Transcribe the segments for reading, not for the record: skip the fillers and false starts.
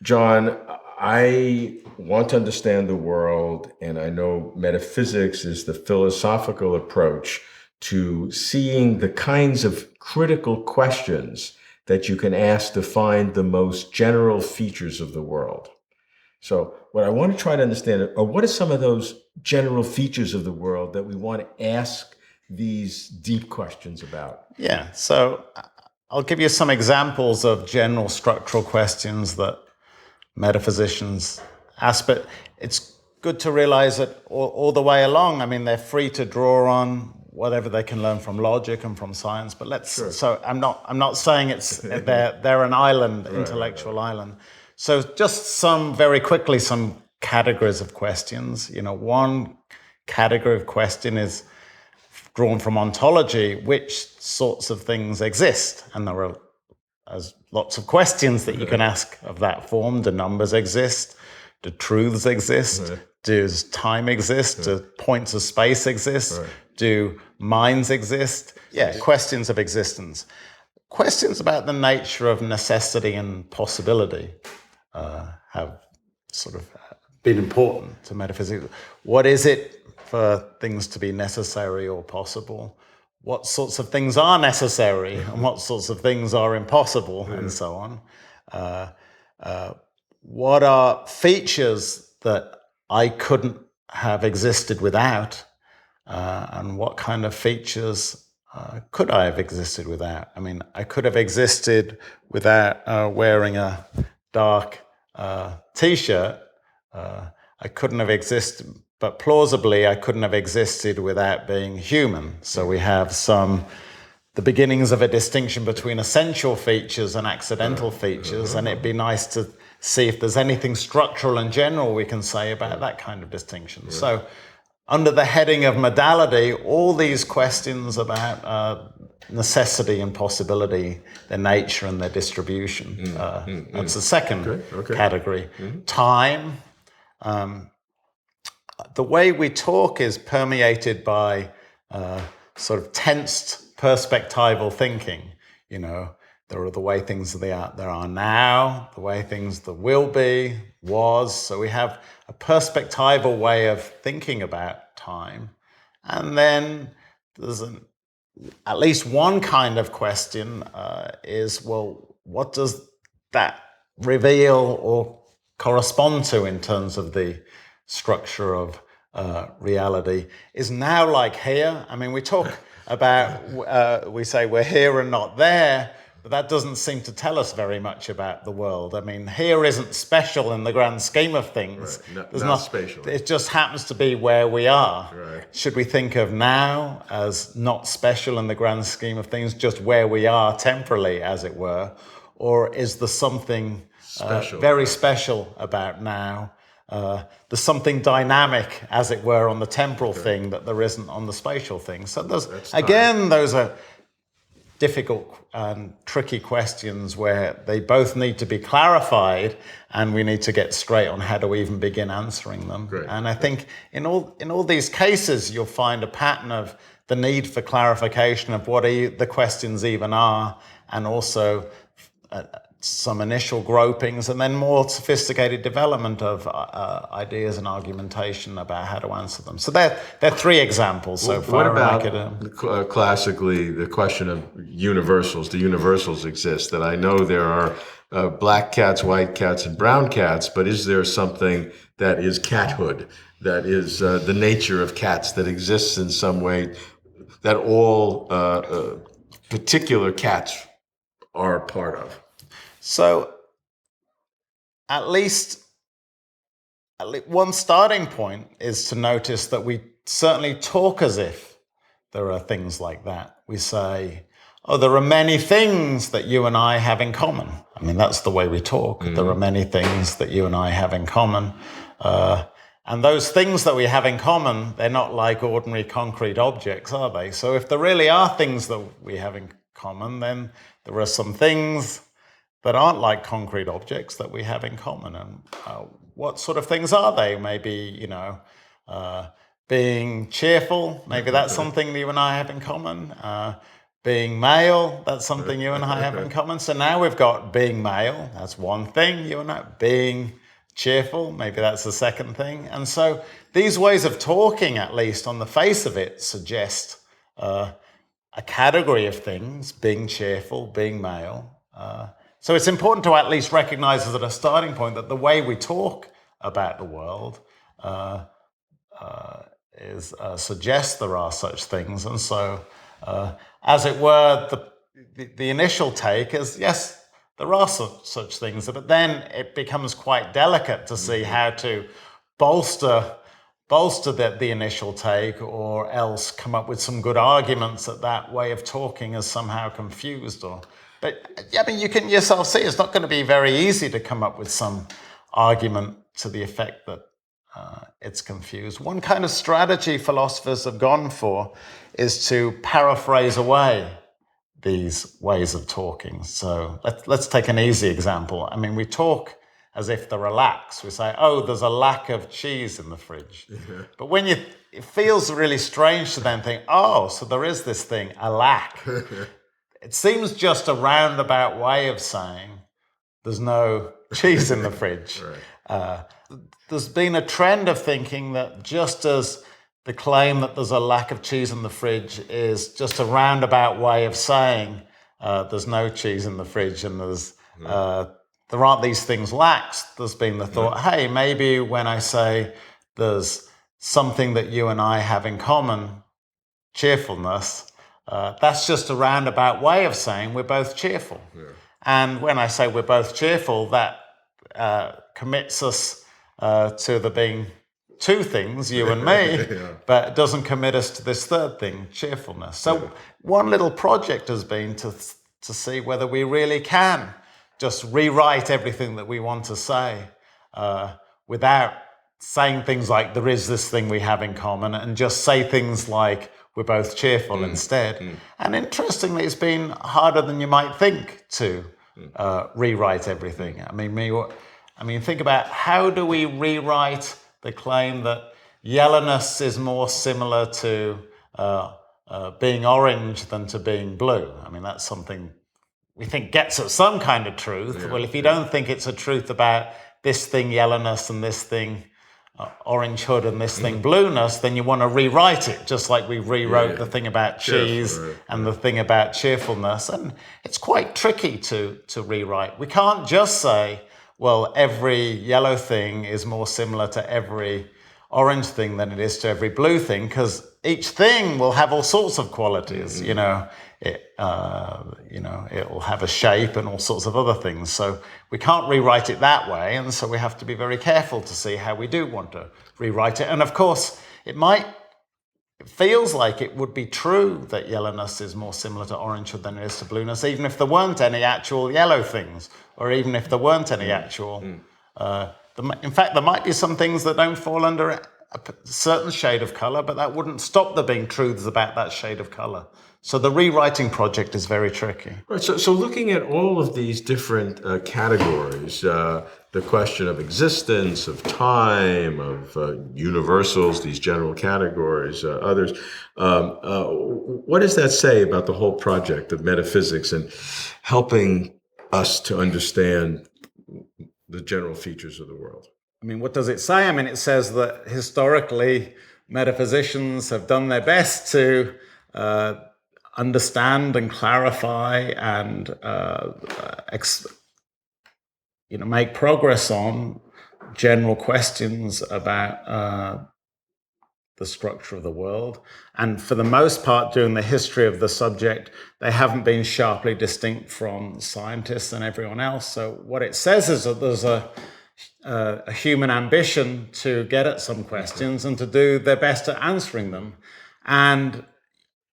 John, I want to understand the world, and I know metaphysics is the philosophical approach to seeing the kinds of critical questions that you can ask to find the most general features of the world. So, what I want to try to understand are what are some of those general features of the world that we want to ask these deep questions about? Yeah, so I'll give you some examples of general structural questions that metaphysicians ask, but it's good to realize that all the way along, I mean, they're free to draw on whatever they can learn from logic and from science. But Sure. so I'm not saying it's they're an island, intellectual island. So just very quickly, some categories of questions. One category of question is drawn from ontology, which sorts of things exist, and there are lots of questions that you can ask of that form. Do numbers exist? Do truths exist? Does time exist? Do points of space exist? Do minds exist? Yeah, questions of existence. Questions about the nature of necessity and possibility have sort of been important to metaphysics. What is it for things to be necessary or possible? What sorts of things are necessary and what sorts of things are impossible, and so on. What are features that I couldn't have existed without, and what kind of features could I have existed without? I mean, I could have existed without wearing a dark T-shirt. I couldn't have existed, but plausibly I couldn't have existed without being human. So we have the beginnings of a distinction between essential features and accidental features, and it'd be nice to see if there's anything structural and general we can say about that kind of distinction. So under the heading of modality, all these questions about necessity and possibility, their nature and their distribution. That's the second category. Time. The way we talk is permeated by sort of tensed perspectival thinking. There are the way things there are now, the way things there will be, was. So we have a perspectival way of thinking about time. And then there's at least one kind of question is, well, what does that reveal or correspond to in terms of the structure of reality? Is now like here? I mean, we talk about, we say we're here and not there, but that doesn't seem to tell us very much about the world. I mean, here isn't special in the grand scheme of things. Not spatial. It just happens to be where we are. Right. Should we think of now as not special in the grand scheme of things, just where we are temporally, as it were? Or is there something very special about now? There's something dynamic, as it were, on the temporal thing that there isn't on the spatial thing. So those are difficult and tricky questions where they both need to be clarified, and we need to get straight on how do we even begin answering them. And I think in all these cases, you'll find a pattern of the need for clarification of what the questions even are, and also some initial gropings, and then more sophisticated development of ideas and argumentation about how to answer them. So they're three examples so far. What about classically the question of universals? Do universals exist? That I know there are black cats, white cats, and brown cats, but is there something that is cathood, that is the nature of cats, that exists in some way, that all particular cats are part of? So at least one starting point is to notice that we certainly talk as if there are things like that. We say, oh, there are many things that you and I have in common. I mean, that's the way we talk. There are many things that you and I have in common. And those things that we have in common, they're not like ordinary concrete objects, are they? So if there really are things that we have in common, then there are some things that aren't like concrete objects that we have in common. And what sort of things are they? Maybe, being cheerful. Maybe that's something that you and I have in common. being male, that's something you and I have in common. So now we've got being male, that's one thing, you and I. Being cheerful, maybe that's the second thing. And so these ways of talking, at least on the face of it, suggest a category of things, being cheerful, being male. So it's important to at least recognize as a starting point that the way we talk about the world suggests there are such things. And so, as it were, the initial take is, yes, there are such things, but then it becomes quite delicate to see how to bolster the initial take, or else come up with some good arguments that way of talking is somehow confused. But I mean, you can yourself see it's not going to be very easy to come up with some argument to the effect that it's confused. One kind of strategy philosophers have gone for is to paraphrase away these ways of talking. So let's take an easy example. I mean, we talk as if they're relaxed. We say, oh, there's a lack of cheese in the fridge. Yeah. But when it feels really strange to then think, oh, so there is this thing, a lack. It seems just a roundabout way of saying there's no cheese in the fridge. Right. There's been a trend of thinking that just as the claim that there's a lack of cheese in the fridge is just a roundabout way of saying there's no cheese in the fridge and there aren't these things lax, there's been the thought, hey, maybe when I say there's something that you and I have in common, cheerfulness, that's just a roundabout way of saying we're both cheerful. Yeah. And when I say we're both cheerful, that commits us to there being two things, you and me, yeah. But it doesn't commit us to this third thing, cheerfulness. So one little project has been to see whether we really can just rewrite everything that we want to say without saying things like there is this thing we have in common, and just say things like we're both cheerful instead. And interestingly, it's been harder than you might think to rewrite everything. I mean, think about how do we rewrite the claim that yellowness is more similar to being orange than to being blue. I mean, that's something we think gets at some kind of truth. Yeah, well, if you don't think it's a truth about this thing yellowness and this thing orange hood and this thing blueness, then you want to rewrite it, just like we rewrote the thing about cheese and the thing about cheerfulness. And it's quite tricky to rewrite. We can't just say, well, every yellow thing is more similar to every orange thing than it is to every blue thing, because each thing will have all sorts of qualities. It will have a shape and all sorts of other things. So we can't rewrite it that way, and so we have to be very careful to see how we do want to rewrite it. And of course, it feels like it would be true that yellowness is more similar to orange than it is to blueness, even if there weren't any actual yellow things, or even if there weren't any actual... in fact, there might be some things that don't fall under a certain shade of color, but that wouldn't stop there being truths about that shade of color. So the rewriting project is very tricky. Right. So looking at all of these different categories, the question of existence, of time, of universals, these general categories, others, what does that say about the whole project of metaphysics and helping us to understand the general features of the world? I mean, what does it say? I mean, it says that historically metaphysicians have done their best to understand and clarify and make progress on general questions about the structure of the world. And for the most part, during the history of the subject, they haven't been sharply distinct from scientists and everyone else. So what it says is that there's a human ambition to get at some questions and to do their best at answering them. And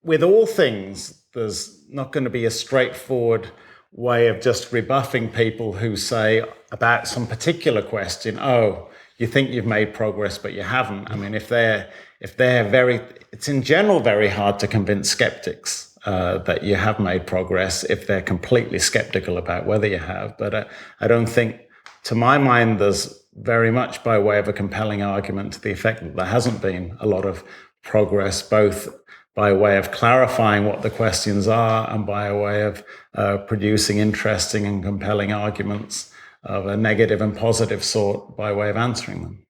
with all things, there's not going to be a straightforward way of just rebuffing people who say about some particular question, oh, you think you've made progress, but you haven't. I mean, if they're it's in general very hard to convince skeptics that you have made progress if they're completely skeptical about whether you have. But I don't think, to my mind, there's very much by way of a compelling argument to the effect that there hasn't been a lot of progress, both by way of clarifying what the questions are and by a way of producing interesting and compelling arguments of a negative and positive sort by way of answering them.